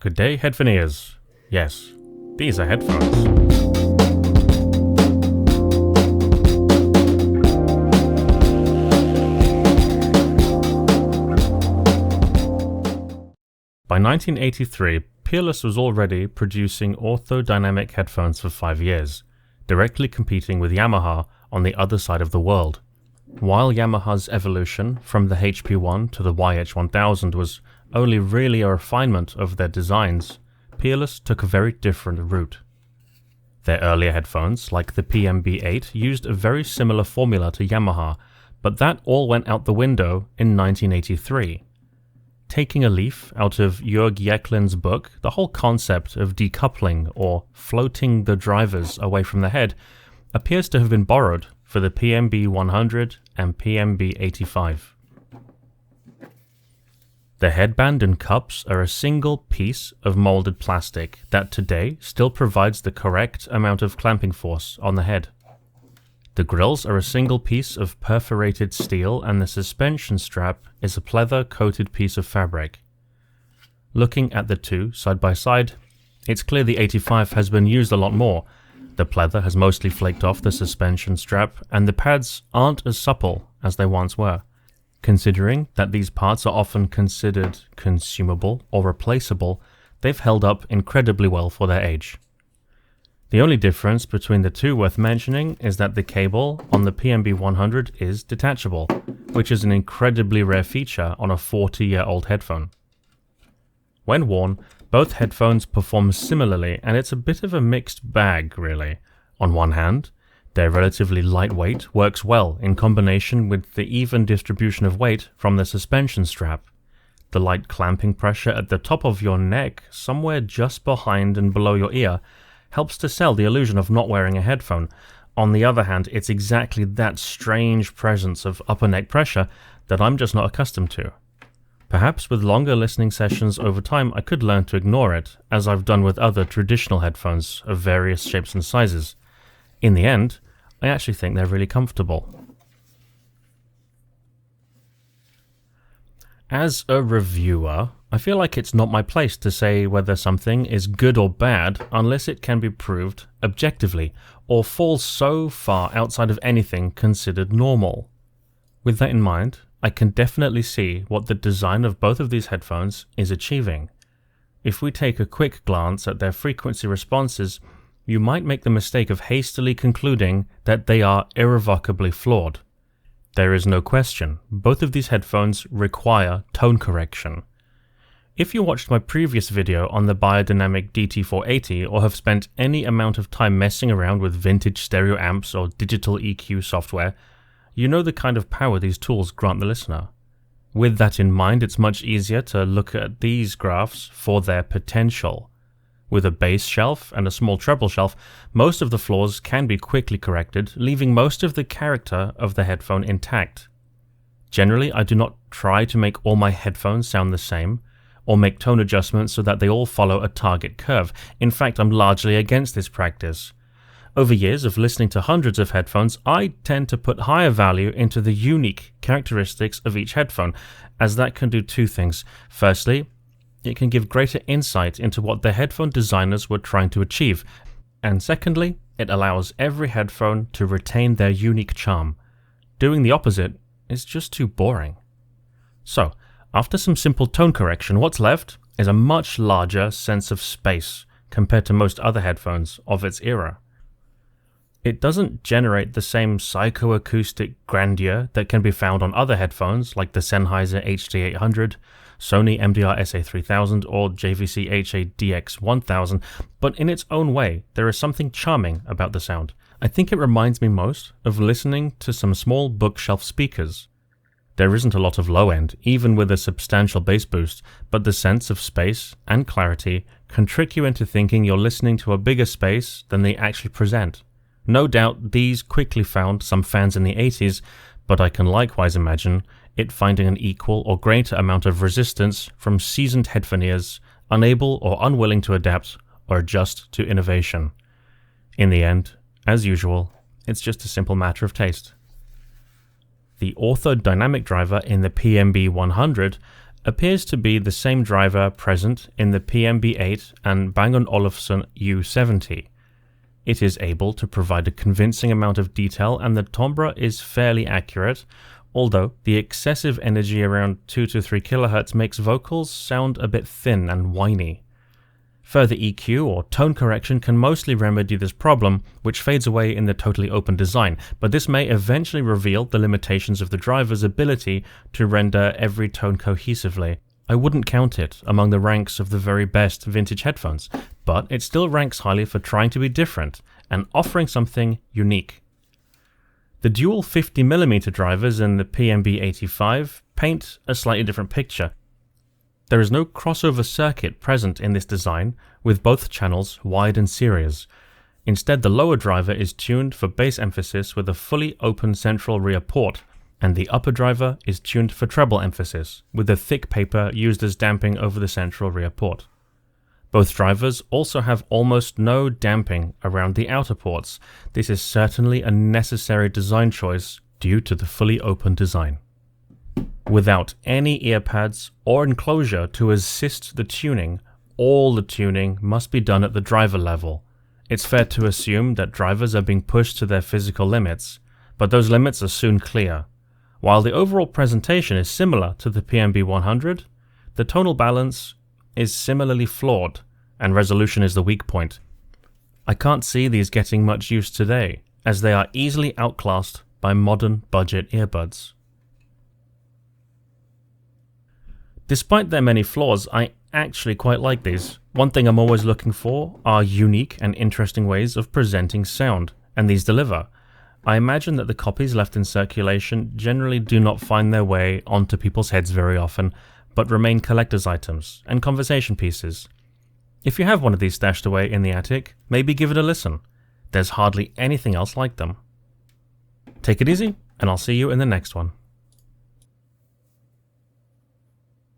Good day, headphoneers. Yes, these are headphones. By 1983, Peerless was already producing orthodynamic headphones for 5 years, directly competing with Yamaha on the other side of the world. While Yamaha's evolution from the HP1 to the YH1000 was only really a refinement of their designs, Peerless took a very different route. Their earlier headphones, like the PMB8, used a very similar formula to Yamaha, but that all went out the window in 1983. Taking a leaf out of GREQ's book, the whole concept of decoupling or floating the drivers away from the head appears to have been borrowed for the PMB100 and PMB85. The headband and cups are a single piece of molded plastic that today still provides the correct amount of clamping force on the head. The grills are a single piece of perforated steel and the suspension strap is a pleather-coated piece of fabric. Looking at the two side by side, it's clear the 85 has been used a lot more. The pleather has mostly flaked off the suspension strap and the pads aren't as supple as they once were. Considering that these parts are often considered consumable or replaceable, they've held up incredibly well for their age. The only difference between the two worth mentioning is that the cable on the PMB100 is detachable, which is an incredibly rare feature on a 40-year-old headphone. When worn, both headphones perform similarly, and it's a bit of a mixed bag, really. On one hand, their relatively lightweight works well in combination with the even distribution of weight from the suspension strap. The light clamping pressure at the top of your neck, somewhere just behind and below your ear, helps to sell the illusion of not wearing a headphone. On the other hand, it's exactly that strange presence of upper neck pressure that I'm just not accustomed to. Perhaps with longer listening sessions over time I could learn to ignore it, as I've done with other traditional headphones of various shapes and sizes. In the end, I actually think they're really comfortable. As a reviewer, I feel like it's not my place to say whether something is good or bad unless it can be proved objectively, or falls so far outside of anything considered normal. With that in mind, I can definitely see what the design of both of these headphones is achieving. If we take a quick glance at their frequency responses, you might make the mistake of hastily concluding that they are irrevocably flawed. There is no question, both of these headphones require tone correction. If you watched my previous video on the biodynamic DT480 or have spent any amount of time messing around with vintage stereo amps or digital EQ software, you know the kind of power these tools grant the listener. With that in mind, it's much easier to look at these graphs for their potential. With a bass shelf and a small treble shelf, most of the flaws can be quickly corrected, leaving most of the character of the headphone intact. Generally, I do not try to make all my headphones sound the same, or make tone adjustments so that they all follow a target curve. In fact, I'm largely against this practice. Over years of listening to hundreds of headphones, I tend to put higher value into the unique characteristics of each headphone, as that can do two things. Firstly, it can give greater insight into what the headphone designers were trying to achieve, and secondly, it allows every headphone to retain their unique charm. Doing the opposite is just too boring. So, after some simple tone correction, what's left is a much larger sense of space compared to most other headphones of its era. It doesn't generate the same psychoacoustic grandeur that can be found on other headphones like the Sennheiser HD800, Sony MDR SA3000 or JVC HADX1000, but in its own way, there is something charming about the sound. I think it reminds me most of listening to some small bookshelf speakers. There isn't a lot of low end, even with a substantial bass boost, but the sense of space and clarity can trick you into thinking you're listening to a bigger space than they actually present. No doubt these quickly found some fans in the 80s, but I can likewise imagine it finding an equal or greater amount of resistance from seasoned headphoneers unable or unwilling to adapt or adjust to innovation. In the end, as usual, it's just a simple matter of taste. The orthodynamic driver in the PMB100 appears to be the same driver present in the PMB8 and Bang & Olufsen U70. It is able to provide a convincing amount of detail and the timbre is fairly accurate, although the excessive energy around 2 to 3 kHz makes vocals sound a bit thin and whiny. Further EQ or tone correction can mostly remedy this problem, which fades away in the totally open design, but this may eventually reveal the limitations of the driver's ability to render every tone cohesively. I wouldn't count it among the ranks of the very best vintage headphones, but it still ranks highly for trying to be different and offering something unique. The dual 50mm drivers in the PMB85 paint a slightly different picture. There is no crossover circuit present in this design, with both channels wide and series. Instead, the lower driver is tuned for bass emphasis with a fully open central rear port, and the upper driver is tuned for treble emphasis, with a thick paper used as damping over the central rear port. Both drivers also have almost no damping around the outer ports. This is certainly a necessary design choice due to the fully open design. Without any ear pads or enclosure to assist the tuning, all the tuning must be done at the driver level. It's fair to assume that drivers are being pushed to their physical limits, but those limits are soon clear. While the overall presentation is similar to the PMB 100, the tonal balance is similarly flawed, and resolution is the weak point. I can't see these getting much use today, as they are easily outclassed by modern budget earbuds. Despite their many flaws, I actually quite like these. One thing I'm always looking for are unique and interesting ways of presenting sound, and these deliver. I imagine that the copies left in circulation generally do not find their way onto people's heads very often, but remain collector's items and conversation pieces. If you have one of these stashed away in the attic, maybe give it a listen. There's hardly anything else like them. Take it easy, and I'll see you in the next one.